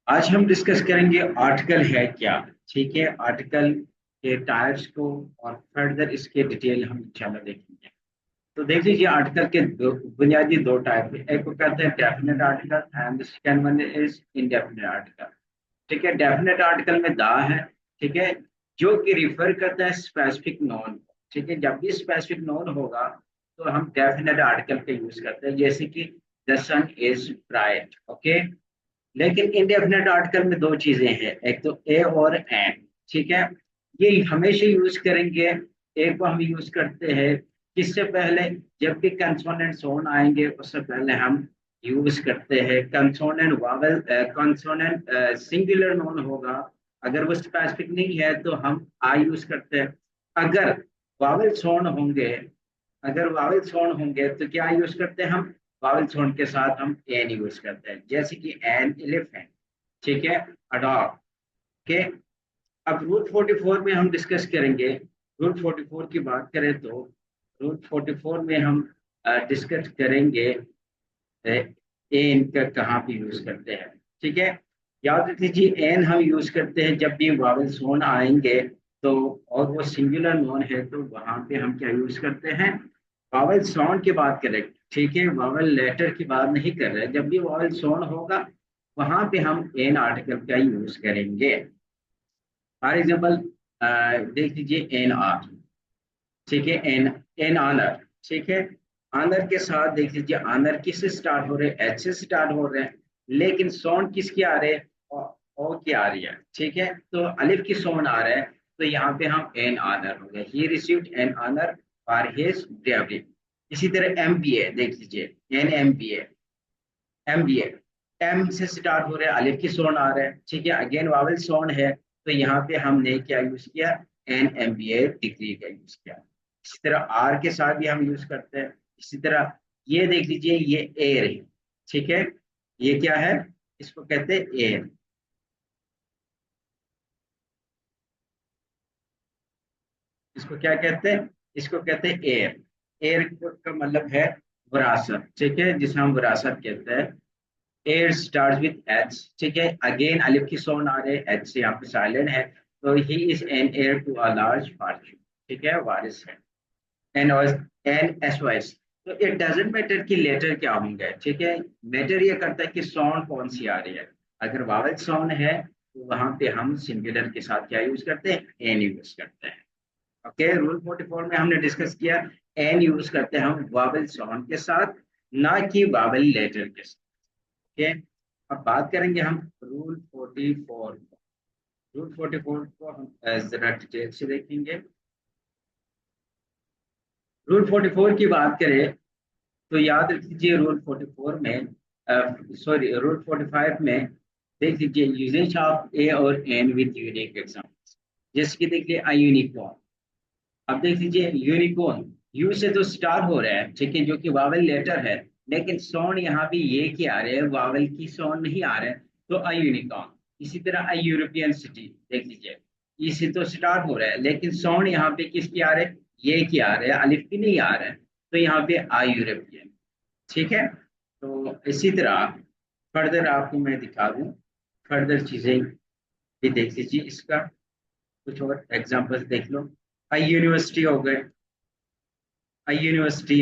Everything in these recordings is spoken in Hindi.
आज हम डिस्कस करेंगे आर्टिकल है क्या। ठीक है, आर्टिकल के टाइप्स को और फर्दर इसके डिटेल हम इंशाल्लाह देखेंगे। तो देख लीजिए, आर्टिकल के बुनियादी दो टाइप है। एक को कहते हैं definite article and the second one is indefinite article. ठीक है, डेफिनेट आर्टिकल में दा है। ठीक है, जो कि रिफर करता है स्पेसिफिक नॉन। ठीक है, जब भी स्पेसिफिक नॉन होगा तो हम डेफिनेट आर्टिकल का यूज करते हैं, जैसे कि the sun is bright. Okay, लेकिन इंडेफिनेट आर्टिकल में दो चीजें हैं, एक तो ए और एन। ठीक है, ये हमेशा यूज करेंगे। ए को हम यूज करते हैं किससे पहले, जब भी कंसोनेंट सोन आएंगे उससे पहले हम यूज करते हैं consonant vowel. Consonant singular known होगा, अगर वो स्पेसिफिक नहीं है तो हम आई यूज करते हैं। अगर वावल सोन होंगे, अगर वावल साउंड होंगे तो क्या यूज करते हैं हम, वावल साउंड के साथ हम एन यूज करते हैं, जैसे कि एन एलिफेंट। ठीक है, अडॉप्ट के। अब रूल 44 में हम डिस्कस करेंगे। रूल 44 की बात करें तो रूल 44 में हम डिस्कस करेंगे एन का कहाँ पे यूज करते हैं। ठीक है, याद रख लीजिए, एन हम यूज करते हैं जब भी वावल सोन आएंगे तो, और वो सिंगुलर नोन है तो वहां पे हम क्या यूज करते हैं, वावल साउंड की बात करें। ठीक है, वावल लेटर की बात नहीं कर रहे, जब भी वावल साउंड होगा वहां पे हम एन आर्टिकल का यूज करेंगे। फॉर एग्जाम्पल देख लीजिए एन आर। ठीक है, एन एन आनर। ठीक है, आनर के साथ देख लीजिए, आनर किससे स्टार्ट हो रहे हैं, एच से स्टार्ट हो रहे हैं, लेकिन साउंड किसकी आ रहे हैं, ओ की आ रही है। ठीक है, तो अलिफ की साउंड आ रहा है, तो यहाँ पे हम एन आनर हो गए, he received an honour for his bravery. इसी तरह एम बी ए देख लीजिए, an M B MBA, M से स्टार्ट हो रहा है, अलिफ की साउंड आ रहा है। ठीक है, अगेन वावल साउंड है, तो यहाँ पे हमने क्या यूज किया, एन एमबीए डिग्री का यूज किया। इसी तरह आर के साथ भी हम यूज करते हैं। इसी तरह ये देख लीजिए, ये एयर है। ठीक है, ये क्या है, इसको कहते हैं एयर। इसको क्या कहते हैं, इसको कहते हैं एयर। एयर का मतलब है विरासत। ठीक है, जिसे हम विरासत कहते हैं। Air start with H. ठीक है, अगेन अलिफ की साउंड आ रहे हैं, एच से यहाँ पे साइलेंट है, तो he is an heir to a large fortune. ठीक है, वारिस है। An N S O S. तो इट डजेंट मैटर कि लेटर क्या होंगे। ठीक है, मैटर ये करता है कि साउंड कौन सी आ रही है। अगर वावल साउंड है तो वहां पे हम सिंगुलर के साथ क्या यूज करते हैं, एन यूज करते हैं। ओके, रूल 44 में हमने डिस्कस किया, एन यूज करते हैं हम वावल साउंड के साथ, ना कि वावल लेटर के साथ। ओके, अब बात करेंगे हम रूल 44। रूल 44 को हम जरा डिटेल से देखेंगे। रूल 44 की बात करें तो याद रख लीजिए, रूल 44 में, सॉरी रूल 45 में देख लीजिए, यूजेज ऑफ ए और एन विद यूनिक एग्जाम्पल्स। जैसे कि देखिए अ यूनिकॉर्न। अब देख लीजिए यूनिकॉर्न, यू से तो स्टार्ट हो रहा है, ठीक है, जो कि वावल लेटर है, लेकिन साउंड यहाँ भी ये की आ रहे हैं, वावल की साउंड नहीं आ रहे हैं, तो अ यूनिकॉर्न। इसी तरह अ यूरोपियन सिटी देख लीजिए, ई से तो स्टार्ट हो रहा है, लेकिन साउंड यहाँ पे किसकी आ रहे हैं, ये की आ रहे हैं, अलिफ की नहीं आ रहे हैं, तो यहाँ पे आ यूरोपियन। ठीक है, तो इसी तरह फर्दर आपको मैं दिखा दूं, फर्दर चीजें भी देख लीजिए, इसका कुछ और एग्जांपल्स देख लो। अ यूनिवर्सिटी हो गए, a university,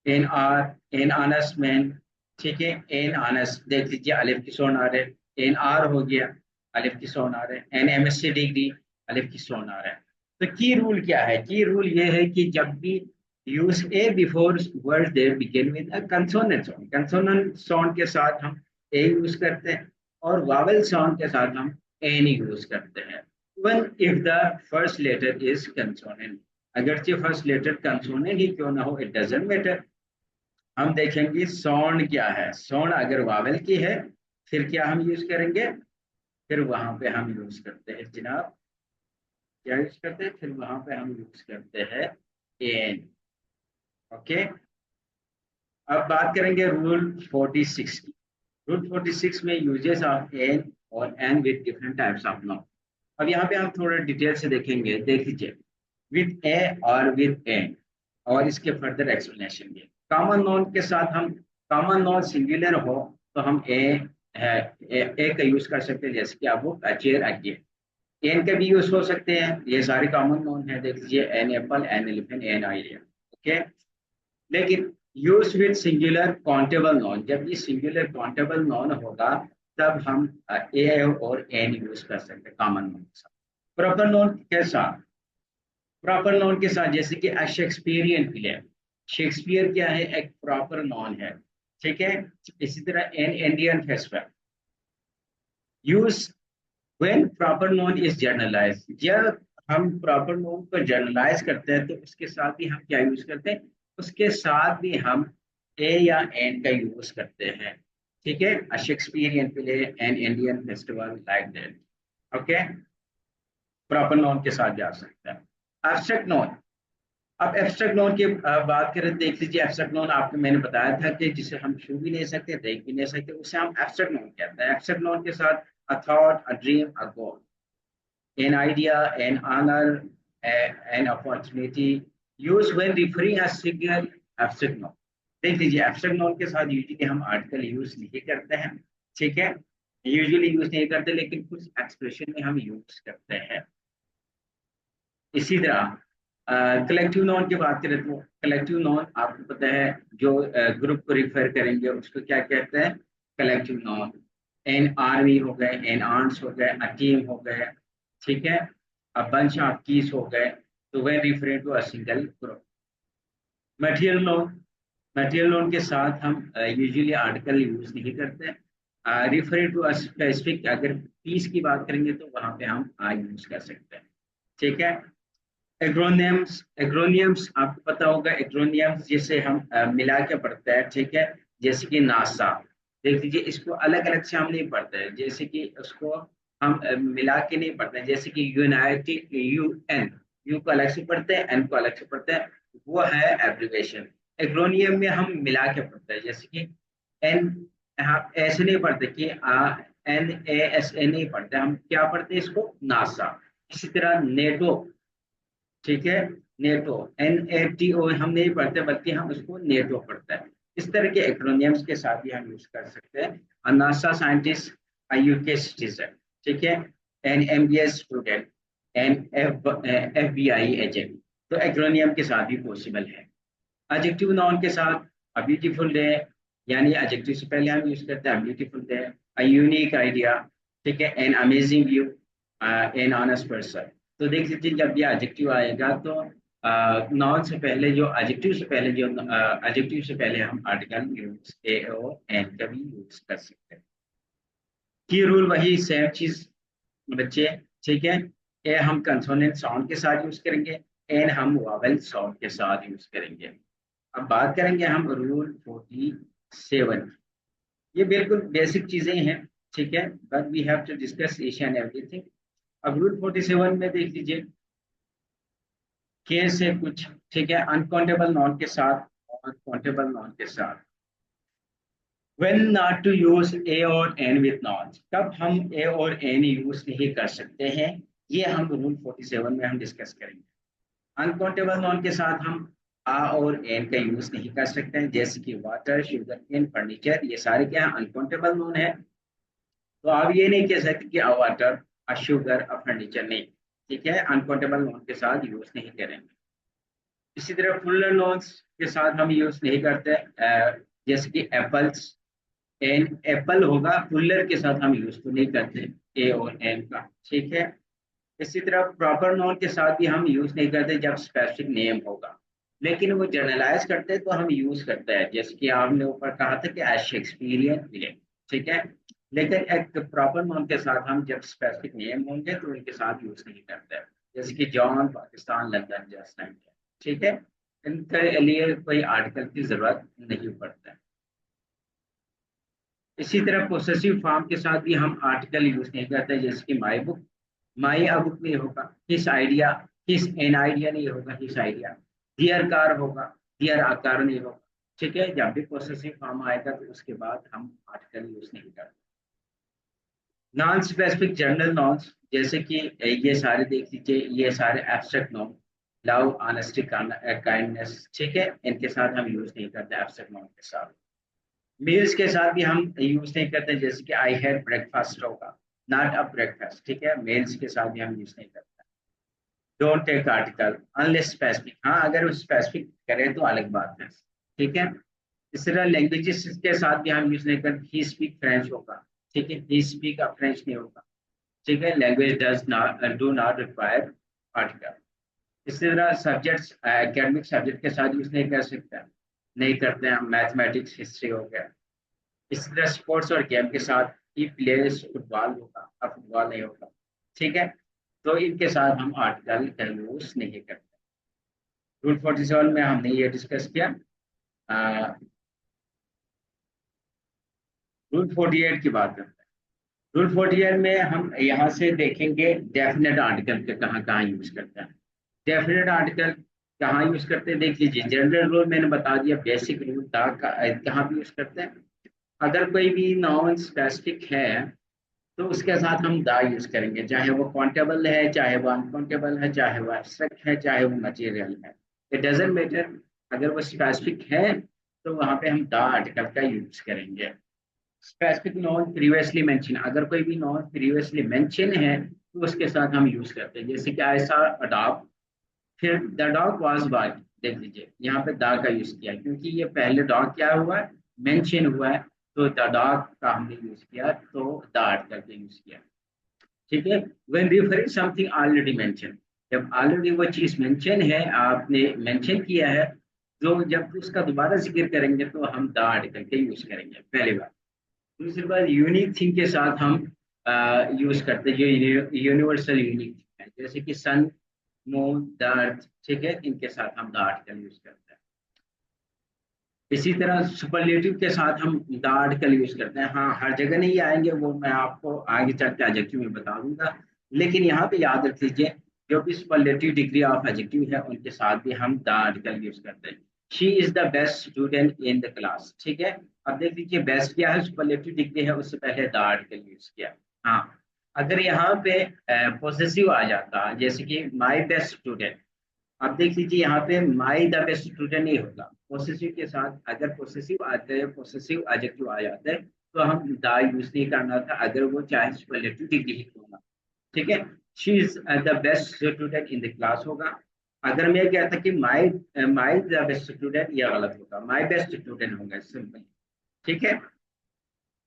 an hour an honest man. ठीक है, एन आनस देख लीजिए, अलिफ की साउंड आ रहे हैं, एन आर हो गया, अलिफ की साउंड आ रहे हैं, an M S C degree, अलिफ की साउंड आ रहा है। तो की रूल क्या है, की रूल ये है कि जब भी use A before word they begin with a consonant sound, consonant sound के साथ हम ए यूज करते हैं, और वावल साउंड के साथ हम एन यूज करते हैं, even if the first letter is consonant. अगरचे फर्स्ट लेटर कंसोनेंट ही क्यों ना हो, इट डजेंट मैटर। हम देखेंगे साउंड क्या है, साउंड अगर वावल की है फिर क्या हम यूज करेंगे, फिर वहां पे हम यूज करते हैं जनाब, क्या यूज करते हैं, फिर वहां पे हम यूज करते हैं एन। ओके, अब बात करेंगे रूल 46 की। रूल 46 में यूजेस ऑफ एन और an with different types of noun. अब यहाँ पे हम थोड़ा डिटेल से देखेंगे, देख लीजिए, विद ए और विद एन, और इसके फर्दर एक्सप्लेनेशन भी। कॉमन नोन के साथ हम, कॉमन नोन सिंगुलर हो तो हम ए ए का यूज कर सकते हैं, जैसे कि आप वो चेयर आइए। एन के भी यूज हो सकते हैं, ये सारे कॉमन नोन है, देख लीजिए an apple, an elephant, an idea. Okay, लेकिन use with singular countable noun, जब ये सिंगुलर काउंटेबल नॉन होगा तब हम ए और एन यूज कर सकते हैं कॉमन नॉन के साथ। प्रॉपर नॉन के साथ, प्रॉपर नॉन के साथ जैसे कि शेक्सपियरियन प्ले, शेक्सपियर क्या है, एक प्रॉपर नॉन है, ठीक है। इसी तरह an Indian festival, use when proper noun is generalize, जब हम प्रॉपर नोन को जनरलाइज करते हैं तो उसके साथ भी हम क्या यूज करते हैं, उसके साथ भी हम ए या एन का यूज करते हैं, ठीक है। A Shakespearean play, an Indian festival, like that. Okay, proper noun के साथ जा सकता है। एब्स्ट्रैक्ट नोन, अब एब्स्ट्रैक्ट नोन की बात करें, देख लीजिए एब्स्ट्रैक्ट नोन आपको मैंने बताया था कि जिसे हम छू भी नहीं सकते, देख भी नहीं सकते, उसे हम एब्स्ट्रैक्ट नोन कहते हैं। एब्स्ट्रैक्ट नोन के साथ a thought, a dream, a goal, an idea, an honor, an opportunity, used when referring a single abstract noun। देख लीजिए एब्स्ट्रैक्ट नोन के साथ यूजुअली हम आर्टिकल यूज नहीं करते हैं, ठीक है, यूजुअली यूज नहीं करते, लेकिन कुछ एक्सप्रेशन में हम यूज करते हैं। इसी तरह कलेक्टिव नोन की बात करें तो कलेक्टिव नोन आपको पता है, जो ग्रुप को रिफर करेंगे उसको क्या कहते हैं, कलेक्टिव नोन। एन आर्मी हो गए, एन आर्म्स हो गए, अ टीम हो गए, ठीक है, अ बंच ऑफ कीज हो गए, तो वे referent to a single group. Material noun, material noun के साथ हम यूजुअली आर्टिकल यूज नहीं करते, रिफर टू अ स्पेसिफिक, अगर पीस की बात करेंगे तो वहां पे हम आई यूज कर सकते हैं, ठीक है। एग्रोनियम्स, एग्रोनियम्स आपको पता होगा, एग्रोनियम्स जिसे हम मिला के पढ़ते हैं, ठीक है, जैसे कि नासा, देख लीजिए इसको अलग अलग से हम नहीं पढ़ते हैं, जैसे कि उसको हम मिला के नहीं पढ़ते हैं, जैसे कि यूनाइटेड, यू एन, यू को अलग से पढ़ते हैं, एन को अलग से पढ़ते हैं, वो है एब्रिवेशन। एग्रोनियम में हम मिला के पढ़ते हैं, जैसे कि एन, हम ऐसे नहीं पढ़ते कि एन ए एस ए नहीं पढ़ते, हम क्या पढ़ते हैं इसको, नासा। इसी तरह नेटो, ठीक है, NATO, N A T O हम नहीं पढ़ते, बल्कि हम उसको नेटो पढ़ते हैं। इस तरह के एक्रोनियम्स के साथ भी हम यूज कर सकते हैं। नासा साइंटिस्ट, यूके सिटीजन, ठीक है, an M B S student, an F B I agent, तो एक्रोनियम के साथ भी पॉसिबल है। एडजेक्टिव नाउन के साथ अ ब्यूटीफुल डे, यानी एडजेक्टिव से पहले हम यूज करते हैं beautiful day, a unique idea, ठीक है, an amazing view, an honest person. तो देख लीजिए जब ये एडजेक्टिव आएगा तो नाउन से पहले जो एडजेक्टिव से पहले जो एडजेक्टिव से पहले हम आर्टिकल यूज ए और एन का भी यूज कर सकते हैं। की रूल वही सेम चीज बच्चे, ठीक है। ए हम कंसोनेंट साउंड के साथ यूज करेंगे, एन हम वावेल साउंड के साथ यूज करेंगे। अब बात करेंगे हम रूल 47, ये बिल्कुल बेसिक चीजें हैं, ठीक है, but we have to discuss each and everything. अब रूल 47 में देख लीजिए के से कुछ, ठीक है, अनकाउंटेबल नॉन के साथ और काउंटेबल नॉन के साथ, when not to use a और n with nouns, कब हम a और n यूज नहीं कर सकते हैं, ये हम रूल 47 में हम डिस्कस करेंगे। अनकाउंटेबल नॉन के साथ हम आ और एन का यूज नहीं कर सकते हैं, जैसे कि वाटर, शुगर केन, फर्नीचर, ये सारे क्या अनकाउंटेबल नॉन है। तो आप ये नहीं कह सकते कि अ water, a sugar, a furniture, नहीं, ठीक है, अनकाउंटेबल नॉन के साथ यूज नहीं करेंगे। इसी तरह फुलर नॉन्स के साथ हम यूज नहीं करते, जैसे कि एप्पल्स, एन एप्पल होगा, फुलर के साथ हम यूज तो नहीं करते ए और एन का, ठीक है। इसी तरह प्रॉपर नाउन के साथ भी हम यूज नहीं करते जब स्पेसिफिक नेम होगा, लेकिन वो जनरलाइज करते हैं तो हम यूज करते हैं, जैसे कि आपने ऊपर कहा था कि एज शेक्सपियरियन विलेन, ठीक है। लेकिन एक प्रॉपर नाउन के साथ हम जब स्पेसिफिक नेम होंगे तो उनके साथ यूज नहीं करते हैं, जैसे कि जॉन, पाकिस्तान, लंदन, जस्ट, ठीक है, इनके लिए कोई आर्टिकल की जरूरत नहीं पड़ता है। इसी तरह पोसेसिव फॉर्म के साथ भी हम आर्टिकल यूज नहीं करते, जैसे कि my book, my a book नहीं होगा, हिस आइडिया, हिस एन आइडिया नहीं होगा, हिस आइडिया, दियर कार होगा, दियर आकार नहीं होगा, ठीक है। जब भी पोसेसिव फॉर्म आएगा तो उसके बाद हम आर्टिकल यूज नहीं करते। नॉन स्पेसिफिक जनरल नॉन्स, जैसे कि ये सारे देख लीजिए, ये सारे abstract non, love, honesty, kindness, ठीक है, इनके साथ हम यूज नहीं करते एब्स्ट्रैक्ट नॉन के साथ। मील्स के साथ भी हम यूज नहीं करते, जैसे कि आई हैड ब्रेकफास्ट होगा, नॉट अ ब्रेकफास्ट, ठीक है, मेल्स के साथ भी हम यूज नहीं करते। Don't take article unless specific, हाँ अगर वो स्पेसिफिक करें तो अलग बात है, ठीक है। इस तरह लैंग्वेजेस के साथ भी हम यूज नहीं करते, ही स्पीक फ्रेंच होगा, ठीक है, ही स्पीक अ फ्रेंच नहीं होगा, ठीक है, language does not do not require article. इसी तरह सब्जेक्ट्स एकेडमिक सब्जेक्ट के साथ यूज नहीं कर सकते, नहीं करते हैं, मैथमेटिक्स हिस्ट्री हो गया। इसी तरह स्पोर्ट्स और गेम के साथ ही प्लेयर्स फुटबॉल होगा, अब फुटबॉल नहीं होगा, ठीक है। तो इनके साथ हम आर्टिकल का यूज नहीं करते। रूल 47 में हमने ये डिस्कस किया। रूल 48 की बात करते हैं। रूल 48 में हम यहाँ से देखेंगे डेफिनेट आर्टिकल के कहाँ कहाँ यूज करते हैं। डेफिनेट आर्टिकल कहाँ यूज करते हैं देख लीजिए, जनरल रूल मैंने बता दिया, बेसिक रूल कहाँ भी यूज करते हैं। अगर कोई भी नॉन स्पेसिफिक है तो उसके साथ हम दा यूज करेंगे, चाहे वो काउंटेबल है, चाहे वो अनकाउंटेबल है, चाहे वो एब्स्ट्रैक्ट है, चाहे वो मटेरियल है, इट डजेंट मैटर। अगर वो स्पेसिफिक है तो वहां पे हम दा आर्टिकल का यूज करेंगे। स्पेसिफिक नॉन प्रीवियसली मेंशन, अगर कोई भी नॉन प्रीवियसली मेंशन है तो उसके साथ हम यूज करते हैं, जैसे कि आई सा अ डॉग, फिर द डॉग वाज बार्क, देख लीजिए यहाँ पे दा का यूज किया क्योंकि ये पहले डॉग क्या हुआ है, मेंशन हुआ है, तो द डॉग का हमने यूज किया, तो द आर्टिकल का यूज किया, ठीक है। When referring something already mention, जब ऑलरेडी वो चीज मेंशन है, आपने मेंशन किया है, तो जब उसका दोबारा जिक्र करेंगे तो हम द आर्टिकल का यूज करेंगे, पहली बात। दूसरी बात, यूनिक थिंग के साथ हम यूज करते हैं, जो यूनिवर्सल यूनिक है, जैसे कि सन, मून, द अर्थ, ठीक है, इनके साथ हम द आर्टिकल यूज करते हैं। इसी तरह सुपरलेटिव के साथ हम द आर्टिकल यूज करते हैं, हाँ हर जगह नहीं आएंगे, वो मैं आपको आगे चल के एडजेक्टिव में बता दूंगा, लेकिन यहाँ पे याद रख लीजिए, जो भी सुपरलेटिव डिग्री ऑफ एडजेक्टिव है उनके साथ भी हम द आर्टिकल यूज करते हैं। She is the best student in the class, ठीक है। अब देख लीजिए बेस्ट क्या है, सुपरलेटिव डिग्री है, उससे पहले द आर्टिकल यूज किया। हाँ, अगर यहाँ पे पोजेसिव आ जाता, जैसे कि माई बेस्ट स्टूडेंट, अब देख लीजिए यहाँ पे माई द बेस्ट स्टूडेंट नहीं होगा, पोसेसिव के साथ अगर पोसेसिव आते हैं, पोसेसिव एडजेक्टिव आ जाते हैं, तो हम द यूज नहीं करना था, अगर वो चाहे सुपरलेटिव डिग्री ही क्यों ना, ठीक है। She is the best student in the class होगा। अगर मैं कहता कि माई माई द बेस्ट स्टूडेंट, यह गलत होगा, माई बेस्ट स्टूडेंट होगा सिंपल, ठीक है।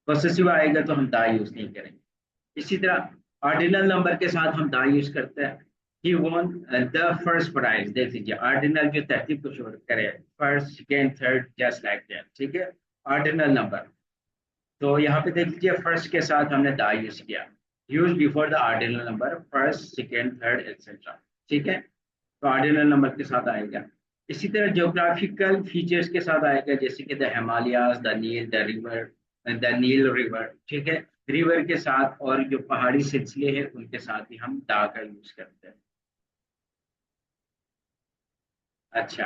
पोसेसिव आएगा तो हम द यूज नहीं करेंगे। इसी तरह ऑर्डिनल नंबर के साथ हम द यूज करते हैं। He won the first prize, देख लीजिए ऑर्डिनल जो तरतीब को शो करे, first second third just like that, ठीक है, ऑर्डिनल नंबर। तो यहाँ पे देख लीजिए फर्स्ट के साथ हमने द यूज किया, use before the ordinal number, first second third etcetera, ठीक है, तो ऑर्डिनल नंबर के साथ आएगा। इसी तरह ज्योग्राफिकल फीचर्स के साथ आएगा, जैसे कि the Himalayas, the Nile, the river, the Nile river, ठीक है, रिवर के साथ, और जो पहाड़ी सिलसिले हैं उनके साथ भी हम दा का यूज करते हैं। अच्छा,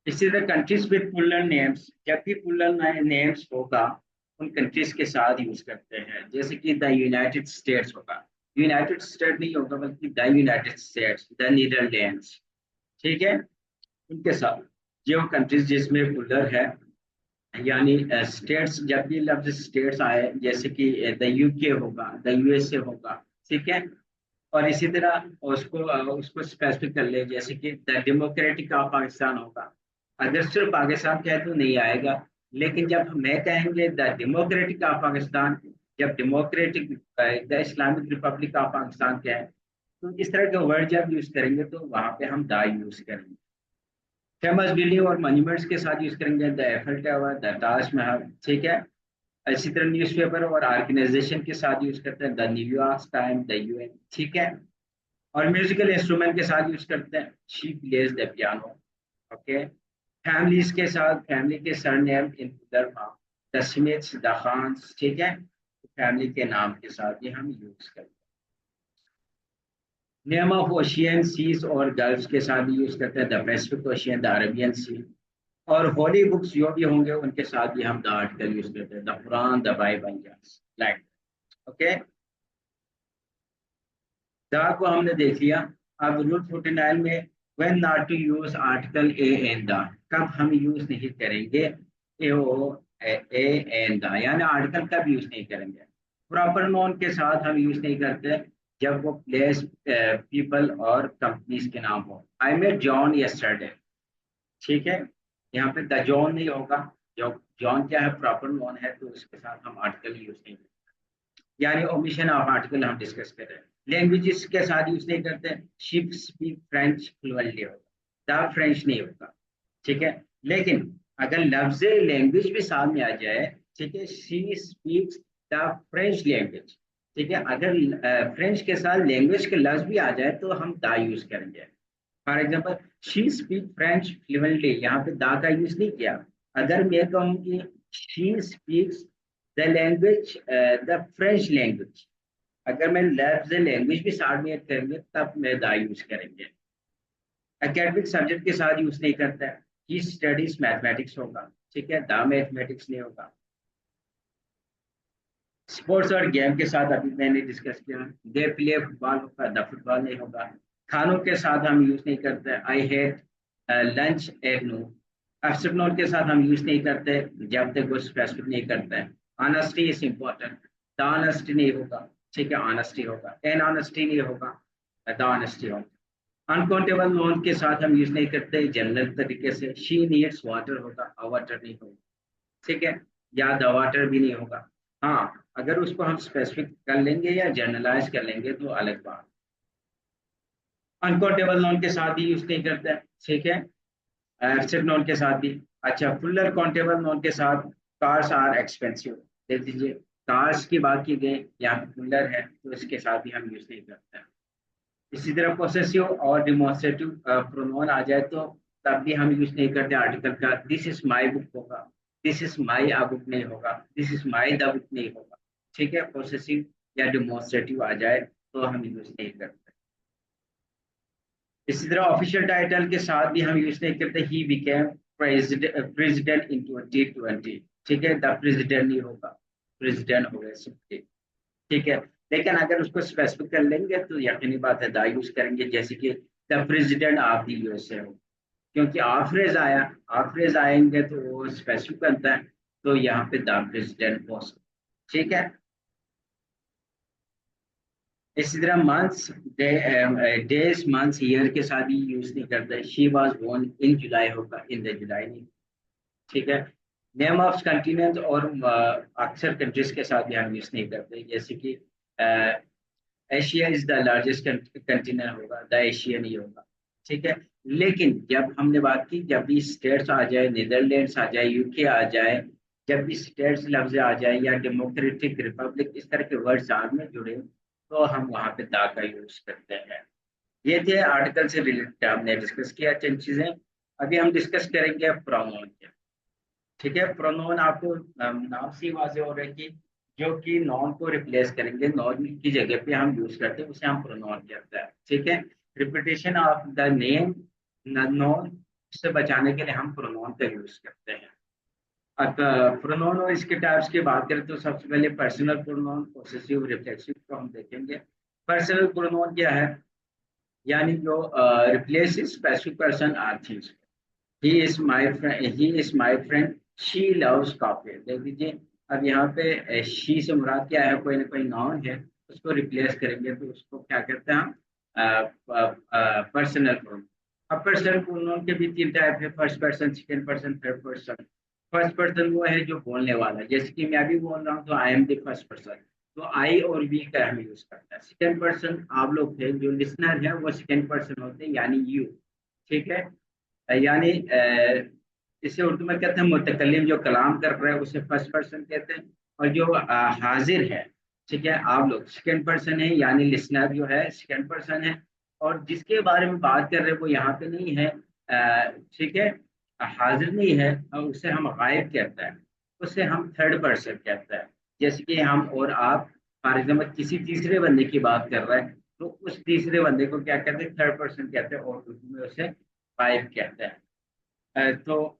इसी तरह कंट्रीज विद पुलर नेम्स, जब भी पुलर नेम्स होगा उन कंट्रीज के साथ यूज करते हैं, जैसे कि द यूनाइटेड स्टेट्स होगा, यूनाइटेड स्टेट नहीं होगा बल्कि the United states, the Netherlands, ठीक है, उनके साथ, जो कंट्रीज जिसमें पुलर है, यानी स्टेट्स, जब भी लफ्ज स्टेट्स आए, जैसे कि द यूके होगा, द यूएसए होगा, ठीक है। और इसी तरह उसको स्पेसिफिक कर ले, जैसे कि द डेमोक्रेटिक ऑफ पाकिस्तान होगा, अगर सिर्फ पाकिस्तान कहे तो नहीं आएगा, लेकिन जब हम मैं कहेंगे द डेमोक्रेटिक ऑफ पाकिस्तान, जब democratic the Islamic Republic of Pakistan कहें, तो इस तरह के वर्ड जब यूज करेंगे तो वहां पे हम द यूज करेंगे। फेमस बिल्डिंग और मॉन्यूमेंट्स के साथ यूज करेंगे, the FL tower, the Taj Mahal, ठीक है। इसी तरह न्यूज़पेपर और ऑर्गेनाइजेशन के साथ यूज करते हैं, the New York time, the UN, ठीक है। और म्यूजिकल इंस्ट्रूमेंट के साथ यूज करते हैं, she plays the piano, okay. Families के साथ, फैमिली के surname in form, the Smiths, the Khans, ठीक है, फैमिली के नाम के साथ भी हम यूज करते हैं। नेम ऑफ ओशियन, सीज और गल्फ के साथ भी यूज करते हैं, the Pacific Ocean, the Arabian Sea. और होली बुक्स जो भी होंगे उनके साथ भी हम द आर्टिकल यूज करते हैं, the Quran, the Bible, like, okay. The को हमने देख लिया। अब रूल 49 में when not to use article a an the, कब हम यूज नहीं करेंगे a or a an the, यानी आर्टिकल का भी यूज नहीं करेंगे। प्रॉपर नोन के साथ हम यूज नहीं करते जब वो प्लेस, पीपल और कंपनीज के नाम हो। आई मेट जॉन यस्टरडे, ठीक है, यहाँ पे द जॉन नहीं होगा। जो जॉन क्या है, प्रॉपर नोन है, तो उसके साथ हम आर्टिकल यूज नहीं करते, यानी ओमिशन ऑफ आर्टिकल हम डिस्कस कर रहे हैं। लैंग्वेजेस के साथ यूज नहीं करते। शी स्पीक फ्रेंच फ्लुएंटली होगा, द फ्रेंच नहीं होगा, ठीक है। लेकिन अगर लफ्ज लैंग्वेज भी साथ में आ जाए, ठीक है, she speaks the French language, ठीक है, अगर फ्रेंच के साथ लैंग्वेज के लफ्ज भी आ जाए तो हम दा यूज करेंगे। For example, she speak French fluently, यहाँ पे दा का यूज नहीं किया। अगर मैं कहूँ कि she speaks the language, the French language, अगर मैं लफ्ज लैंग्वेज भी साथ में ऐड करेंगे तब मैं दा यूज करेंगे। एकेडमिक सब्जेक्ट के साथ यूज नहीं करता है। ही स्टडीज मैथमेटिक्स होगा, ठीक है, द मैथमेटिक्स नहीं होगा। स्पोर्ट्स और गेम के साथ अभी मैंने डिस्कस किया, दे प्ले फुटबॉल होगा, द फुटबॉल नहीं होगा। खानों के साथ हम यूज नहीं करते, I hate lunch at noon. Afternoon के साथ हम यूज नहीं करते जब तक वो स्पेसिफिक नहीं करते हैं। Honesty is important, the honesty नहीं होगा, ठीक है, ऑनेस्टी होगा। एन ऑनेस्टी नहीं होगा, द ऑनेस्टी होगा। अनकाउंटेबल नोन के साथ हम यूज नहीं करते जनरल तरीके से। शी नीड्स वाटर होगा, वाटर नहीं होगा, ठीक है, या द वाटर भी नहीं होगा। हाँ, अगर उसको हम स्पेसिफिक कर लेंगे या जनरलाइज कर लेंगे तो अलग बात। अनकाउंटेबल नॉन के साथ ही यूज नहीं करते, ठीक है, एक्सेप्ट नॉन के साथ भी। अच्छा, फुलर काउंटेबल नॉन के साथ, कार्स आर एक्सपेंसिव, देख दीजिए, कार्स की बात की गई, यहाँ पे फुलर है तो इसके साथ भी हम यूज नहीं करते हैं। इसी तरह पोसेसिव और डिमोन्स्ट्रेटिव प्रोनाउन आ जाए तो तब भी हम यूज नहीं करते आर्टिकल का। दिस इज माई बुक होगा, this is my a book नहीं होगा, this is my the book नहीं होगा, ठीक है। पोसेसिव या डिमोन्स्ट्रेटिव आ जाए तो हम यूज नहीं करते। इसी तरह ऑफिशियल टाइटल के साथ भी हम यूज नहीं करते। ही बिकेम प्रेसिडेंट इन 2020, ठीक है, द प्रेसिडेंट नहीं होगा, प्रेसिडेंट हो गए सिंपली, ठीक है। लेकिन अगर उसको स्पेसिफिक कर लेंगे तो यकीनी बात है दा यूज करेंगे, जैसे कि the president of the USA हो, क्योंकि ऑफरेज आया, ऑफरेज आएंगे तो वो स्पेसिफिक बनता है, तो यहाँ पे द प्रेसिडेंट हो, ठीक है। इसी तरह मंथ्स, डेज मंथ्स ईयर के साथ भी यूज नहीं करते। शी वाज बोर्न इन जुलाई होगा, इन द जुलाई नहीं, ठीक है। नेम ऑफ कंटिनेंट और अक्सर कंट्रीज के साथ भी हम यूज नहीं करते, जैसे कि Asia is the largest continent होगा, द एशियन ही होगा, ठीक है। लेकिन जब हमने बात की, जब भी स्टेट्स आ जाए, नीदरलैंड्स आ जाए, यूके आ जाए, जब भी स्टेट्स लफ्ज आ जाए या डेमोक्रेटिक रिपब्लिक, इस तरह के वर्ड साथ में जुड़े तो हम वहां पे दा का यूज करते हैं। ये थे आर्टिकल से रिलेटेड हमने डिस्कस किया चंद चीजें। अभी हम डिस्कस करेंगे प्रोनाउन के, ठीक है। प्रोनाउन आपको नाम से ही वाजे हो रहा है कि जो कि नॉन को रिप्लेस करेंगे, नॉन की जगह पे हम यूज करते हैं उसे हम प्रोनाउन कहते हैं, ठीक है। Repetition of the name non से बचाने के लिए हम प्रोनाउन का यूज करते हैं। अब प्रोनाउन और इसके टाइप्स की बात करें तो सबसे पहले पर्सनल प्रोनाउन, पोसेसिव, रिफ्लेक्सिव को हम देखेंगे। पर्सनल प्रोनाउन क्या है, यानी जो replace specific person or things. He is my friend, he is my friend, she loves coffee, देख लीजिए। अब यहाँ पे शी से मुराद क्या है, कोई ना कोई नाउन है, उसको रिप्लेस करेंगे तो उसको क्या कहते हैं हम, पर्सनल प्रोनाउन। अब पर्सनल प्रोनाउन के भी तीन टाइप है, first person, second person, third person. First person वो है जो बोलने वाला है, जैसे कि मैं अभी बोल रहा हूँ तो I am the first person, तो आई और वी का हम यूज करते हैं। सेकंड पर्सन आप लोग थे, जो लिसनर है वो सेकंड पर्सन होते हैं, यानी यू, ठीक है। यानी इसे उर्दू में कहते हैं मुतकल्लिम, जो कलाम कर रहा है उसे फर्स्ट पर्सन कहते हैं। और जो हाजिर है, ठीक है, आप लोग सेकंड पर्सन है, यानी लिसनर जो है सेकंड पर्सन है। और जिसके बारे में बात कर रहे हैं वो यहाँ पे नहीं है, ठीक है, हाजिर नहीं है, और उसे हम गायब कहते हैं, उसे हम थर्ड पर्सन कहते हैं। जैसे कि हम और आप फॉर एग्जाम्पल किसी तीसरे बंदे की बात कर रहे हैं तो उस तीसरे बंदे को क्या कहते हैं, थर्ड पर्सन कहते हैं, और उर्दू में उसे गायब कहते हैं। तो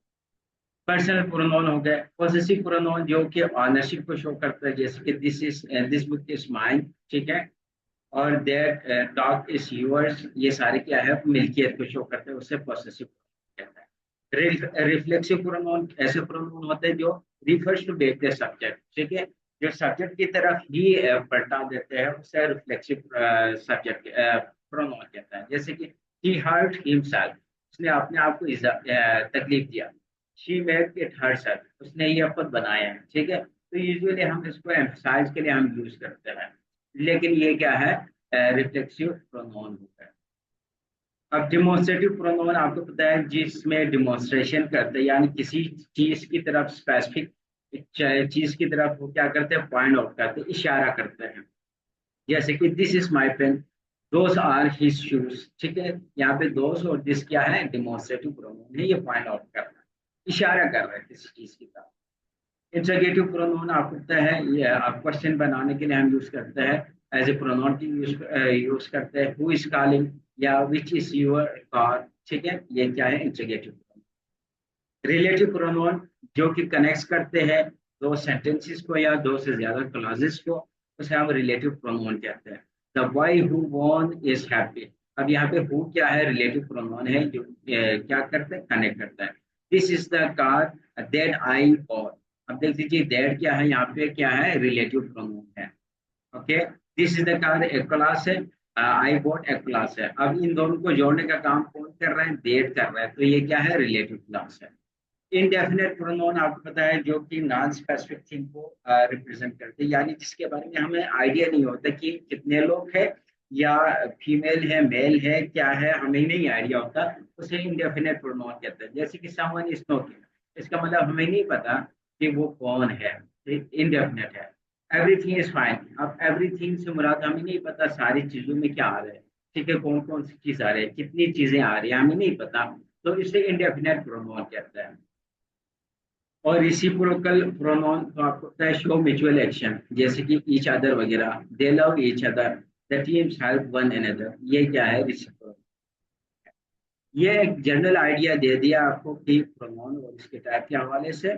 पर्सनल प्रोनाउन हो गए। पॉसेसिव प्रोनाउन जो कि ऑनरशिप को शो करता है, जैसे कि दिस बुक इज माइन, ठीक है, और दैट डॉग इज यूअर्स, ये सारे क्या है, मिल्कियत को शो करते हैं, उसे पॉसेसिव कहता है। रिफ्लेक्सिव प्रोनाउन ऐसे प्रोनाउन होते हैं जो refers to back the subject, ठीक है, जो सब्जेक्ट की तरफ ही पलटा देते हैं उसे रिफ्लेक्सिव सब्जेक्ट प्रोनाउन कहता है। जैसे कि ही हर्ट हिमसेल्फ, उसने अपने आप को तकलीफ दिया। शी मेड इट हरसेल्फ, उसने ये खुद बनाया है, ठीक है। तो यूजुअली हम इसको एम्फसाइज के लिए हम यूज करते हैं, लेकिन ये क्या है, रिफ्लेक्सिव प्रोनाउन होता है। अब डिमोन्स्ट्रेटिव प्रोनाउन आपको पता है जिसमें डिमोन्स्ट्रेशन करते हैं, यानी किसी चीज की तरफ स्पेसिफिक चीज की तरफ वो क्या करते हैं, पॉइंट आउट करते हैं, इशारा करते हैं। जैसे कि this is my pen, those are his shoes, ठीक है। यहाँ पे दोस और दिस क्या है, डिमोन्स्ट्रेटिव प्रोनाउन है, ये पॉइंट आउट कर रहा है, इशारा कर रहा है किसी चीज की तरफ। इंटरोगेटिव प्रोनाउन आपको पता है, ये आप क्वेश्चन बनाने के लिए हम यूज करते हैं, एज ए प्रोनाउन की यूज करते हैं, हु इज कॉलिंग या विच इज योर कार, ठीक है, ये क्या है, इंटरोगेटिव प्रोनाउन। रिलेटिव प्रोनाउन जो कि कनेक्ट करते हैं दो सेंटेंसेस को या दो से ज्यादा क्लॉजेस को, उसे हम रिलेटिव प्रोनाउन कहते हैं। The boy who won is happy, अब यहाँ पे हु क्या है, रिलेटिव प्रोनाउन है जो क्या करते हैं, कनेक्ट करता है। This is the car that I bought, अब देख लीजिए दैट क्या है, यहाँ पे क्या है, रिलेटिव प्रोनाउन है। Okay, this is the car एक क्लास है, आई बॉट एक क्लास है। अब इन दोनों को जोड़ने का काम कौन कर रहा है, दैट कर रहा है, तो ये क्या है, रिलेटिव क्लास है। इनडेफिनेट प्रोनाउन आपको पता है जो कि नॉन स्पेसिफिक थिंग को रिप्रेजेंट करते हैं, यानी जिसके बारे में हमें आइडिया नहीं होता कि कितने लोग हैं या फीमेल है मेल है क्या है, हमें नहीं आइडिया होता, उसे इनडेफिनेट प्रोनाउन कहते हैं। जैसे कि समवन इज स्मोकिंग, इसका मतलब हमें नहीं पता कि वो कौन है, इनडेफिनेट है। एवरीथिंग इज फाइन, अब एवरीथिंग से मुराद हमें नहीं पता सारी चीजों में क्या आ रहा है, ठीक है, कौन कौन सी चीज आ रही है, कितनी चीजें आ रही है, हमें नहीं पता, तो इसे इंडेफिनेट प्रोनाउन कहते हैं। और रिसिप्रोकल प्रोनाउन तो आपको पता है, शो म्यूचुअल एक्शन, जैसे कि ईच अदर वगैरह, दे love each other, the teams help one another, ये क्या है, रिसिप्रोकल। ये एक जनरल आइडिया दे दिया आपको कि प्रोनाउन और इसके टाइप के हवाले से।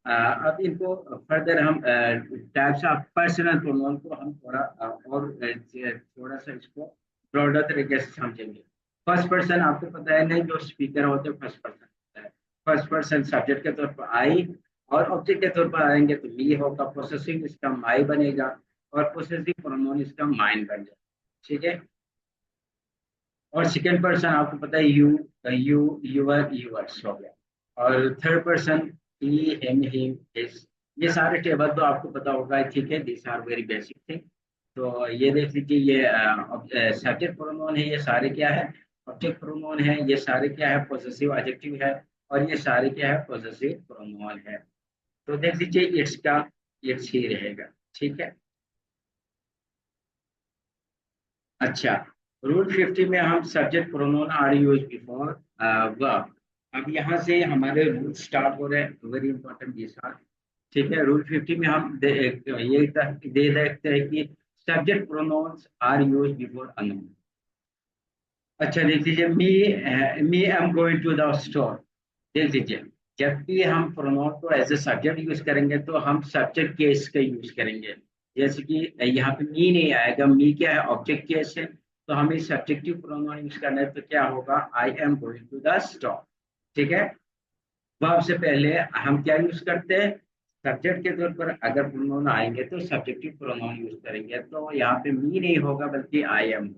अब इनको फर्दर हम टाइप्स ऑफ पर्सनल प्रोनाउन को हम थोड़ा और थोड़ा सा इसको ब्रॉडर तरीके से समझेंगे। फर्स्ट पर्सन आपको पता है नहीं, जो स्पीकर होते हैं फर्स्ट पर्सन होता है। फर्स्ट पर्सन सब्जेक्ट के तौर पर आई, और ऑब्जेक्ट के तौर पर आएंगे तो मी होगा, पोसेसिंग इसका माई बनेगा, और पोसेसिव प्रोनाउन इसका माइन बन जाएगा, ठीक है। और सेकंड पर्सन आपको पता है यू, यूर यूअर्स हो गया। और third person he him him his, ये सारे टेबल तो आपको पता होगा, ठीक है, this are very basic thing. तो ये देख लीजिए, ये सब्जेक्ट प्रोनाउन है, ये सारे क्या है, ऑब्जेक्ट प्रोनाउन है, ये सारे क्या है, पोजेसिव एडजेक्टिव है, और ये सारे क्या है, पोजेसिव प्रोनाउन है। तो देख लीजिए इट्स का इट्स ही रहेगा, ठीक है। अच्छा, रूल 50 में हम subject pronoun are use before verb. अब यहाँ से हमारे रूल स्टार्ट हो रहे हैं, वेरी इंपॉर्टेंट ये साथ, ठीक है। रूल 50 में हम ये दे देखते हैं कि subject pronouns are use before a noun. अच्छा देख लीजिए, me am going to the store, देख लीजिए, जब भी हम प्रोनाउन को एज ए सब्जेक्ट यूज करेंगे तो हम सब्जेक्ट केस का यूज करेंगे। जैसे कि यहाँ पे मी नहीं आएगा, मी क्या है, ऑब्जेक्ट केस है, तो हमें सब्जेक्टिव प्रोनाउन यूज करना है, तो क्या होगा, I am going to the store, ठीक है। वर्ब से पहले हम क्या यूज करते हैं, सब्जेक्ट के तौर पर अगर प्रोनाउन आएंगे तो सब्जेक्टिव प्रोनाउन यूज करेंगे, तो यहाँ पे मी नहीं होगा बल्कि आई एम।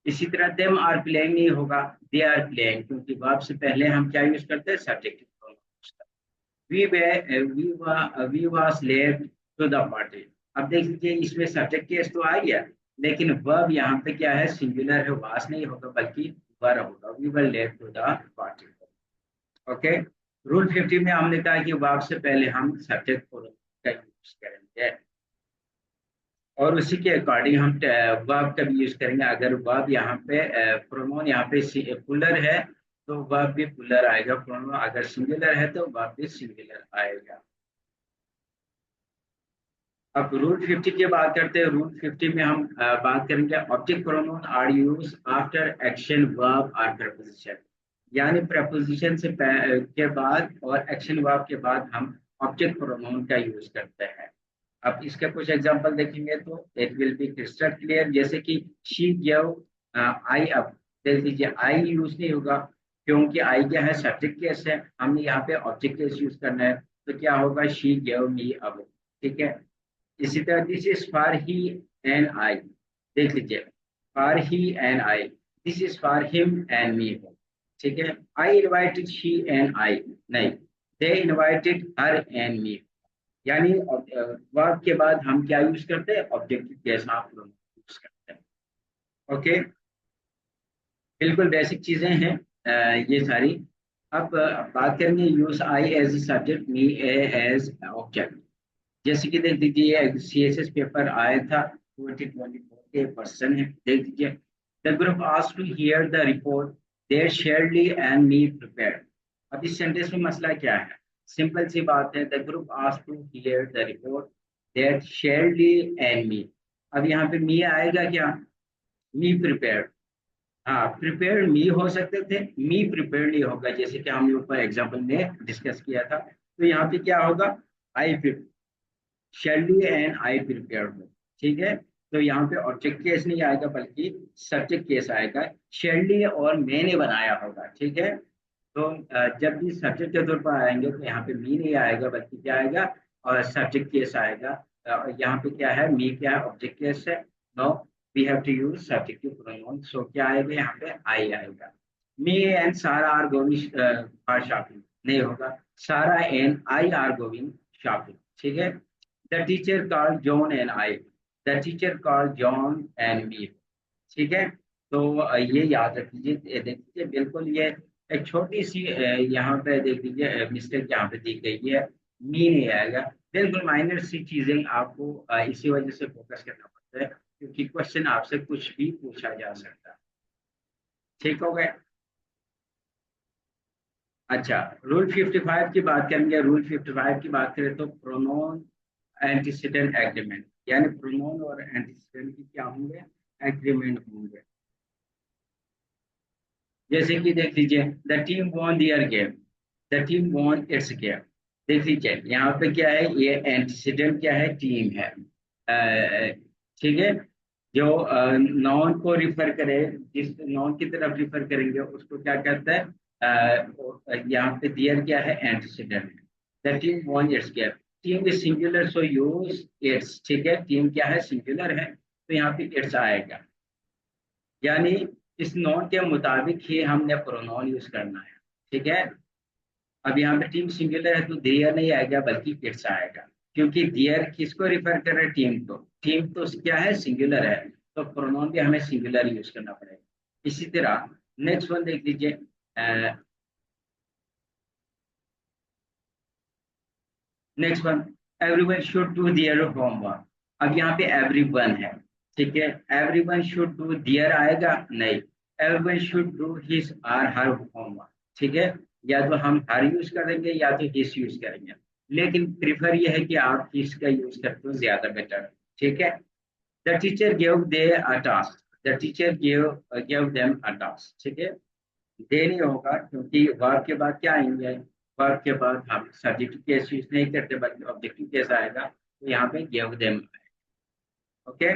इसी तरह देम आर प्लेइंग नहीं होगा, दे आर प्लेइंग, क्योंकि वर्ब से पहले हम क्या यूज करते हैं, सब्जेक्टिव प्रोनाउन यूज करते हैं। We was late to the party, अब देख लीजिए इसमें सब्जेक्ट केस तो आ गया, लेकिन वर्ब यहाँ पे क्या है, सिंगुलर है, वास नहीं होगा बल्कि वर होगा, we were late to the party. Okay, rule 50 में हमने कहा कि वर्ब से पहले हम सब्जेक्ट का यूज करेंगे, और उसी के अकॉर्डिंग हम वर्ब का भी यूज करेंगे। अगर वर्ब यहाँ पे प्रोनाउन यहाँ पे पुलर है तो वर्ब भी पुलर आएगा, प्रोनाउन अगर सिंगुलर है तो वर्ब भी सिंगुलर आएगा। अब रूल 50 की बात करते हैं। रूल 50 में हम बात करेंगे object pronoun are use after action verb और प्रपोजिशन, यानी प्रपोजिशन से के बाद और एक्शन वर्ब के बाद हम ऑब्जेक्ट प्रोनाउन का यूज करते हैं। अब इसका कुछ एग्जांपल देखेंगे तो it will be crystal clear, जैसे कि शी गिव आई अप, देख लीजिए आई यूज नहीं होगा, क्योंकि आई क्या है, सब्जेक्ट केस है, हमने यहाँ पे ऑब्जेक्ट केस यूज करना है, तो क्या होगा, she gave me a book. ठीक है। इसी तरह this is for he and आई, देख लीजिए, for he and I, this is for him and me. ठीक है। आई इनवाइटेड शी एंड आई, नहीं, दे इनवाइटेड हर एंड मी। यानी वर्ब के बाद हम क्या यूज करते हैं, ऑब्जेक्टिव केस आप लोग यूज करते हैं। ओके, बिल्कुल बेसिक चीजें हैं ये सारी। अब बात करेंगे use I as subject, me as object. जैसे कि देख लीजिए, CSS पेपर आया था 2024 के क्वेश्चन है, देख लीजिए। The group asked to hear the report their Shirley and me prepared. अब इस सेंटेंस में मसला क्या है, सिंपल सी बात है, the group asked to hear the report their Shirley and me. अब यहाँ पे मी आएगा क्या, मी प्रिपेयर्ड। हाँ, प्रिपेयर्ड मी हो सकते थे, मी प्रिपेयर्ड नहीं होगा, जैसे कि हमने ऊपर एग्जाम्पल में डिस्कस किया था। तो यहाँ पे क्या होगा, आई, शेल्डी एंड आई प्रिपेयर हो। ठीक है। तो यहाँ पे ऑब्जेक्ट केस नहीं आएगा बल्कि सब्जेक्ट केस आएगा, शेल्डी और मैंने बनाया होगा। ठीक है। तो जब भी सब्जेक्ट के तौर पर आएंगे तो यहाँ पे मी नहीं आएगा बल्कि क्या आएगा, और सब्जेक्ट केस आएगा। यहाँ पे क्या है, मी क्या है, ऑब्जेक्ट केस है। No, we have to use subjective pronoun, so क्या आएगा यहाँ पे, आई आएगा। Me and Sarah are going for shopping, नहीं होगा, सारा and I are going shopping. ठीक है। The teacher called John and I, the teacher called John and me. ठीक है। तो ये याद रख लीजिए, देख लीजिए, बिल्कुल ये एक छोटी सी यहाँ पे देख लीजिए मिस्टेक यहाँ पे दी गई है, मी नहीं आएगा। बिल्कुल माइनर सी चीजें आपको इसी वजह से फोकस करना पड़ता है, क्योंकि क्वेश्चन आपसे कुछ भी पूछा जा सकता है। ठीक हो गए। अच्छा, रूल 55 की बात करेंगे। रूल 55 की बात करें तो प्रोनोन एंटीसीडेंट एग्रीमेंट, यानी प्रोनोन और एंटीसीडेंट की क्या होंगे, एग्रीमेंट होंगे। जैसे कि देख लीजिए, the team won their game, the team won its game. देख लीजिए यहाँ पे क्या है, ये एंटीसीडेंट क्या है, टीम है। ठीक है। जो नॉन को रिफर करे, जिस नॉन की तरफ रिफर करेंगे उसको क्या कहता है, यहाँ पे दियर क्या है, antecedent. The team won its game, team is singular so use it's. ठीक है, टीम क्या है, सिंगुलर है, तो यहाँ पे इट्स आएगा। यानी इस नॉन के मुताबिक ही हमने प्रोनाउन यूज करना है। ठीक है। अब यहाँ पे टीम सिंगुलर है तो देयर नहीं आएगा बल्कि इट्स आएगा, क्योंकि देयर किसको रिफर कर रहा है, टीम को। टीम तो क्या है, सिंगुलर है, तो प्रोनाउन भी हमें सिंगुलर यूज करना पड़ेगा। इसी तरह नेक्स्ट वन देख लीजिए, next one, everyone should do their homework. अब यहाँ पे एवरीवन है, ठीक है, एवरीवन शुड डू दियर आएगा नहीं, everyone should do his or her homework. ठीक है। या तो हम हर यूज करेंगे या तो हिज यूज करेंगे, लेकिन प्रिफर ये है कि आप हिज का यूज करते हो, ज्यादा बेटर। ठीक है। The teacher give they a task, the teacher give them a task. ठीक है। दे नहीं होगा क्योंकि वर्ब के बाद क्या आएंगे, वर्ब के बाद हम सब्जेक्टिव केस यूज नहीं करते बल्कि ऑब्जेक्टिव केस आएगा, तो यहाँ पे गिव देम। ओके।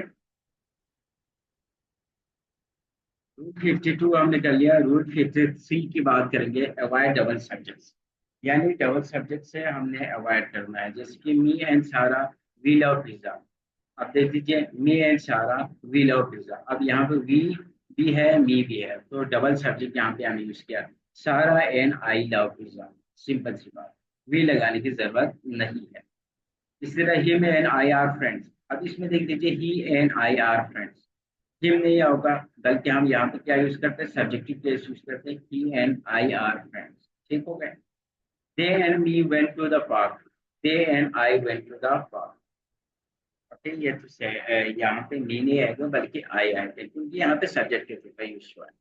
रूल 52 हमने कर लिया। रूल 53 की बात करेंगे, अवॉइड डबल सब्जेक्ट्स। यानी डबल सब्जेक्ट से हमने अवॉइड करना है, जैसे कि मी एंड सारा वी लव पिज्जा। अब देख लीजिए, मी एंड सारा वी लव पिज्जा। अब यहाँ पे वी भी है, मी भी है, तो डबल सब्जेक्ट यहाँ पे हमने यूज किया, Sarah and I love pizza. Simple सी बात, वी लगाने की जरूरत नहीं है। इस तरह him and I are friends. अब इसमें देख लीजिए, he and I are friends, him नहीं होगा बल्कि हम यहाँ पे क्या यूज करते हैं, सब्जेक्टिव केस यूज करते हैं, he and I are friends. ठीक हो गए। They and me went to the park, they and I went to the park. Okay, ये तो यहाँ पे मी नहीं आएगा बल्कि आई आएगा, क्योंकि यहाँ पे सब्जेक्ट के तौर पर यूज हुआ है।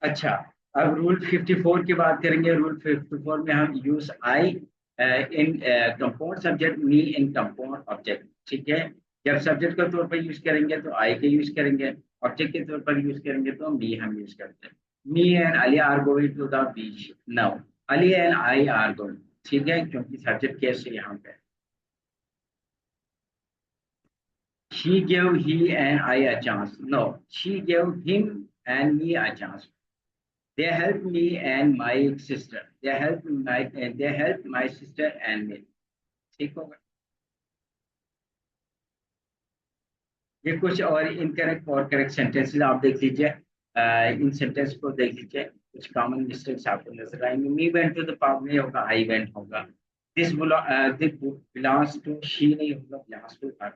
अच्छा, अब रूल 54 की बात करेंगे। रूल 54 में हम use I in compound subject, me in compound object. ठीक है। जब सब्जेक्ट के तौर पर यूज करेंगे तो आई के यूज करेंगे, ऑब्जेक्ट के तौर पर यूज करेंगे तो मी हम यूज करते हैं। Me and Ali are going to the beach now, Ali and I are going. ठीक है, क्योंकि सब्जेक्ट कैसे यहाँ पे, she gave he and I a chance, no, she gave him and me a chance। They help me and my sister, they help my sister and me. ठीक होगा। ये कुछ और इनकरेक्ट और करेक्ट सेंटेंसेस आप देख लीजिए। इन सेंटेंस को देख लीजिए, कुछ कॉमन मिस्टेक्स आपको नजर आएंगे। Me went to the park नहीं होगा, आई वेंट होगा। This book belongs to, she नहीं होगा, belongs to her.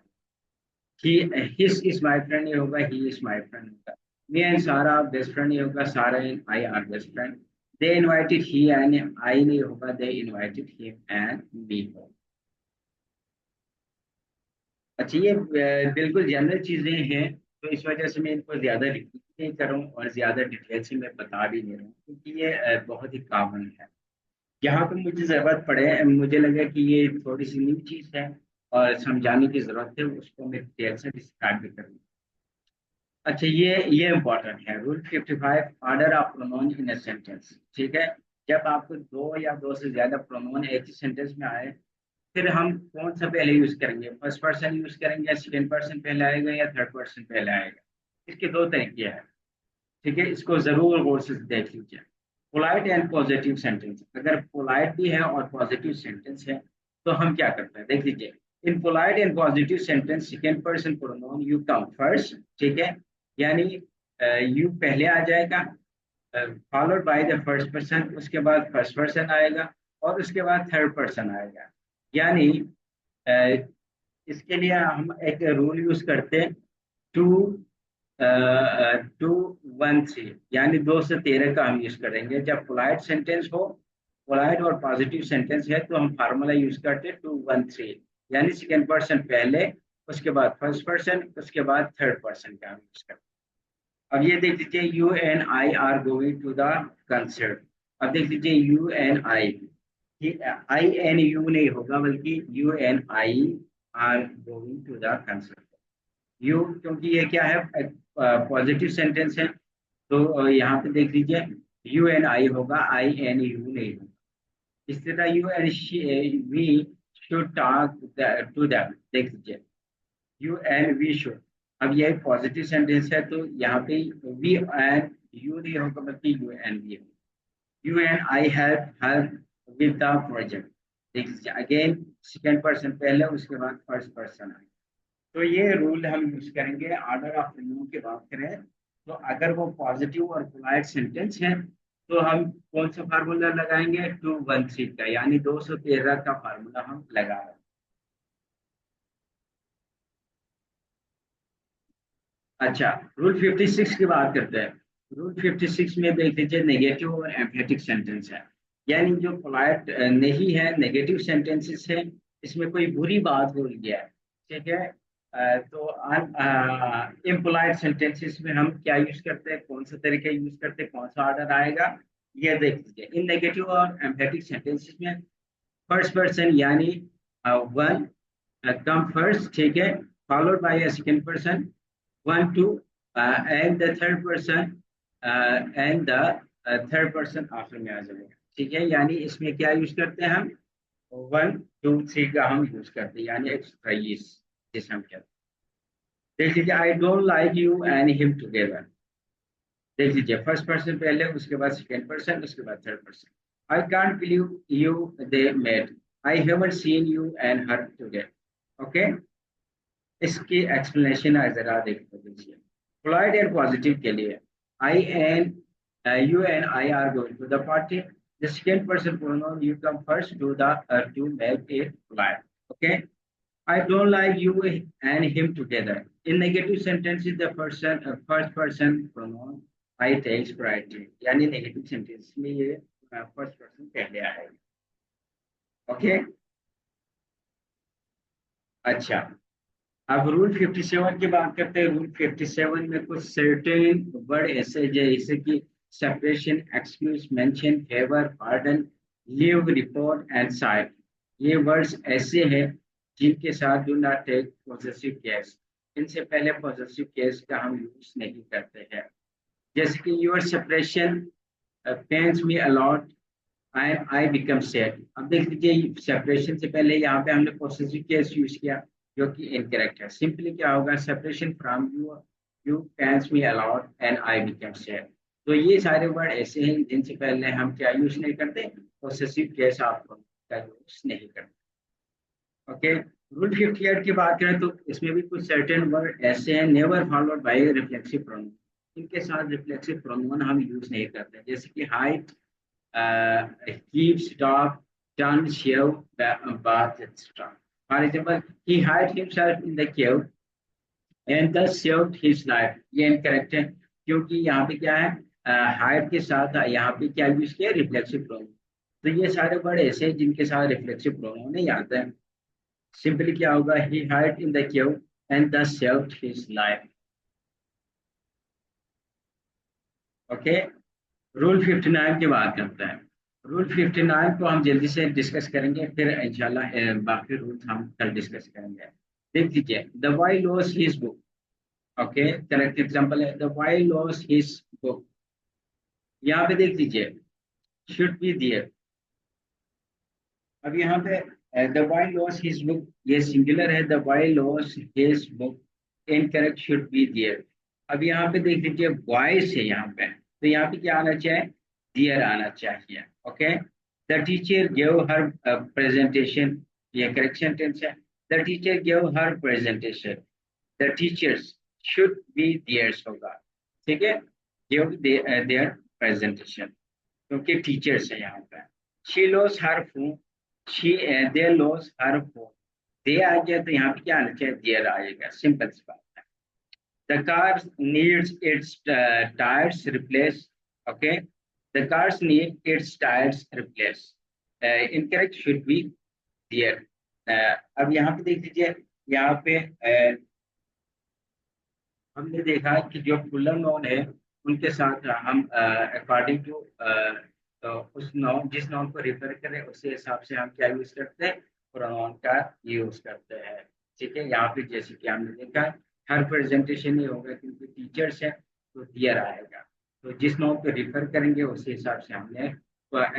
He, his is my friend नहीं होगा, ही इज माय फ्रेंड होगा। Me and Sara best friend नहीं होगा, सारा and I are best friend. They invited he and I नहीं होगा, they invited him and me होगा। अच्छा, ये बिल्कुल जनरल चीजें हैं, तो इस वजह से मैं इनको ज्यादा रिपीट नहीं कर रहा हूँ और ज्यादा डिटेल से मैं बता भी नहीं रहा हूँ, क्योंकि ये बहुत ही कॉमन है। यहाँ पे मुझे जरूरत पड़े, मुझे लगा कि ये थोड़ी सी न्यू चीज है और समझाने की जरूरत है, उसको मैं डिटेल से डिस्क्राइब भी करूँ। अच्छा, ये इम्पोर्टेंट है, rule 55, order of pronoun in a sentence. ठीक है। जब आपको दो या दो से ज्यादा प्रोनाउन एक ही सेंटेंस में आए, फिर हम कौन सा पहले यूज करेंगे, फर्स्ट पर्सन यूज करेंगे या सेकंड पर्सन पहले आएगा या थर्ड पर्सन पहले आएगा। इसके दो तरीके हैं। ठीक है, इसको जरूर गौर से देख लीजिए। पोलाइट एंड पॉजिटिव सेंटेंस, अगर पोलाइट भी है और पॉजिटिव सेंटेंस है तो हम क्या करते हैं, देख लीजिए। In polite and positive sentence second person pronoun you come first. ठीक है, यानी यू पहले आ जाएगा, followed by the first person, उसके बाद फर्स्ट पर्सन आएगा और उसके बाद थर्ड पर्सन आएगा। यानी अ, इसके लिए हम एक रूल यूज करते हैं, टू टू वन थ्री, यानी 2 से 13 का हम यूज करेंगे जब पोलाइट सेंटेंस हो। पोलाइट और पॉजिटिव सेंटेंस है तो हम फार्मूला यूज करते हैं 2 1 3, यानी सेकेंड पर्सन पहले, उसके बाद फर्स्ट पर्सन, उसके बाद थर्ड पर्सन का हम यूज करते हैं। अब ये देख लीजिए, you and I are going to the concert. अब देख लीजिए, you and I and you नहीं होगा, बल्कि you and I are going to the concert. You, क्योंकि ये क्या है, पॉजिटिव सेंटेंस है, तो यहाँ पे देख लीजिए, यू एंड आई होगा, आई एंड यू नहीं होगा। इस तरह you and we should talk to them, देख लीजिए, यू एंड वी शुड। अब ये पॉजिटिव सेंटेंस है तो यहाँ पे वी एंड यू नहीं होगा, बल्कि you and we. You and I help her with the project. देख लीजिए, अगेन सेकेंड पर्सन पहले, उसके बाद फर्स्ट पर्सन आए। तो ये रूल हम यूज करेंगे ऑर्डर ऑफ प्रोनाउन की बात करें, तो अगर वो पॉजिटिव और पोलाइट सेंटेंस है तो हम कौन सा फार्मूला लगाएंगे, 2 1 3 का, यानी 213 का फार्मूला हम लगा रहे हैं। अच्छा, रूल 56 की बात करते हैं। रूल 56 में देख लीजिए, नेगेटिव और एम्फेटिक सेंटेंस है, यानी जो पोलाइट नहीं है, नेगेटिव सेंटेंसेस है, इसमें कोई बुरी बात बोल गया है। ठीक है। तो इम्पोलाइट सेंटेंसेस में हम क्या यूज करते हैं, कौन सा तरीका यूज करते हैं, कौन सा ऑर्डर आएगा, ये देख लीजिए। इन नेगेटिव और एम्फेटिक सेंटेंसेस में फर्स्ट पर्सन यानी वन कम फर्स्ट, ठीक है, followed by a second person, 1 2, and the third person, and the third person after में आ जाएगा। ठीक है, यानी इसमें क्या यूज करते हैं हम, 1 2 3 का हम यूज करते हैं, यानी एक्स्ट्रा, जिसे हम कहते हैं। देख लीजिए, I don't like you and him together. देख लीजिए, फर्स्ट पर्सन पहले, उसके बाद सेकेंड पर्सन, उसके बाद third person. I can't believe you they met, I haven't seen you and her together. Okay, इसकी एक्सप्लेनेशन जरा देख दीजिए। पोलाइट एंड पॉजिटिव के लिए, I and you and I are going to the party, the second person pronoun you come first to make it polite. Okay, I don't like you and him together. In negative sentences, the first person pronoun I takes priority. यानी negative sentence में ये first person पहले आएगा। ओके। अच्छा, अब रूल 57 की बात करते हैं। रूल 57 में कुछ सर्टेन वर्ड ऐसे जैसे कि separation, excuse, mention, favour, pardon, leave, report and side. ये वर्ड्स ऐसे हैं जिनके साथ do not take possessive case, इनसे पहले पॉसेसिव केस का हम यूज नहीं करते हैं। जैसे कि your separation pens me a lot, I become sad. अब देख लीजिए, सेपरेशन से पहले यहाँ पे हमने पॉसेसिव केस यूज किया, जो कि इनकरेक्ट है। सिंपली क्या होगा, separation from you, you pens me a lot and I become sad. तो ये सारे वर्ड ऐसे हैं जिनसे पहले हम क्या यूज नहीं करते, पोसेसिव केस ऑफ प्रोनाउन का यूज नहीं करते। ओके, रूल 58 की बात करें तो इसमें भी कुछ सर्टेन वर्ड ऐसे हैं never followed by reflexive pronoun, इनके साथ रिफ्लेक्सिव प्रोनाउन हम यूज नहीं करते, जैसे कि height, keep, stop, turn, shave, bath, etc. For example, he hid himself in the cave and thus saved his life. ये इनकरेक्ट है क्योंकि यहाँ पे क्या है, हाइड के साथ यहाँ पे क्या यूज किया, रिफ्लेक्सिव प्रोनाउन। तो ये सारे वर्ड ऐसे हैं जिनके साथ रिफ्लेक्सिव प्रोनाउन नहीं आते हैं। सिंपली क्या होगा, he hid in the cave and thus saved his life। Okay, rule 59 की बात करते हैं। रूल 59 को हम जल्दी से डिस्कस करेंगे, फिर इंशाल्लाह बाकी रूल्स हम कल डिस्कस करेंगे। देख लीजिए, the boy lost his book. Okay, correct example है the boy lost his book. यहाँ पे देख लीजिए, शुड बी देयर। अब यहाँ पे the boy lost his book, ये सिंगुलर है, the boy lost his book, incorrect, should be their. अब यहाँ पे देख लीजिए, बॉयज है यहाँ पे, तो यहाँ पे क्या आना चाहिए, डियर आना चाहिए। Okay, the teacher give her presentation, ये करेक्शन टेंस है, the teacher give her presentation, the teachers should be theirs होगा। ठीक है, गिव देयर प्रेजेंटेशन क्योंकि टीचर्स है यहाँ पे। She lost her phone, she they lost her phone, they आ गया तो यहाँ पे क्या आना चाहिए, देयर आएगा, सिंपल सी बात है। The car needs its tires replaced. Okay, the cars need its tires replaced. Incorrect should be there. अब यहाँ पे देख लीजिए, यहाँ पे हमने देखा कि जो प्लूरल नॉन है उनके साथ हम अकॉर्डिंग टू उस नॉन, जिस नॉन को रिफर करें उसके हिसाब से हम क्या यूज करते हैं, प्रोनाउन का यूज करते हैं। ठीक है, यहाँ पे जैसे कि हमने देखा, हर प्रेजेंटेशन ही होगा क्योंकि टीचर्स है तो दियर आएगा। तो जिस नॉन को रिफर करेंगे उसी हिसाब से हमने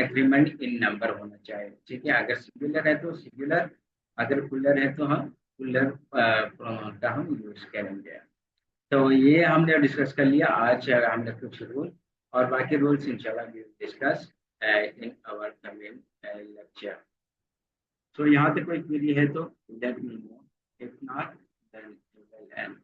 एग्रीमेंट इन नंबर होना चाहिए। ठीक है, अगर सिंगुलर है तो सिंगुलर, अगर प्लूरल है तो हम प्लूरल प्रोनाउन का हम यूज करेंगे। तो ये हमने डिस्कस कर लिया आज, हमने कुछ रूल, और बाकी रूल्स इंशाल्लाह we will discuss in our coming lecture. तो यहाँ पे कोई क्वेरी है तो let me know, if not then we will and.